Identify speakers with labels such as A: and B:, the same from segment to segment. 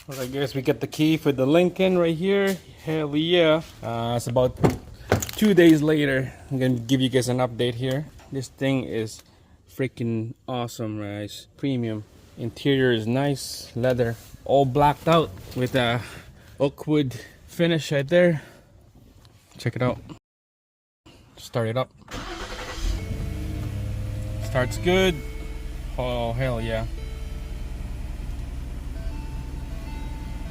A: Well, I guess we get the key for the Lincoln right here. Hell yeah. It's about 2 days later. I'm gonna give you guys an update here. This thing is freaking awesome, guys. Premium. Interior is nice. Leather. All blacked out with a oak wood finish right there. Check it out. Start it up. Starts good. Oh, hell yeah.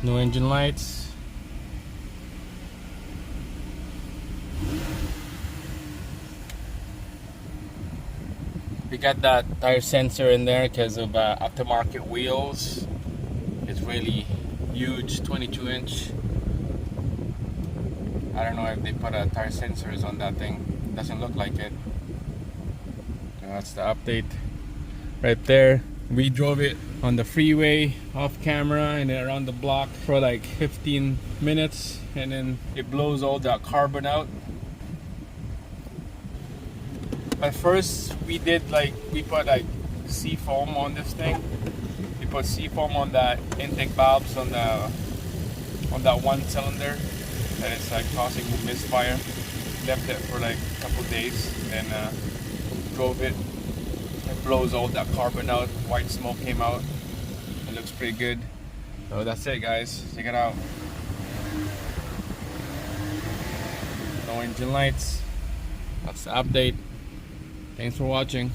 A: No engine lights. We got that tire sensor in there because of aftermarket wheels. It's really huge, 22-inch. I don't know if they put tire sensors on that thing. Doesn't look like it. That's the update right there. We drove it on the freeway off camera and then around the block for like 15 minutes, and then it blows all that carbon out. At first we put like seafoam on this thing. We put seafoam on the intake valves on that one cylinder that is like causing misfire. Left it for like a couple days and drove it. It blows all that carbon out. White smoke came out. It looks pretty good. So that's it, guys. Check it out. No engine lights. That's the update. Thanks for watching.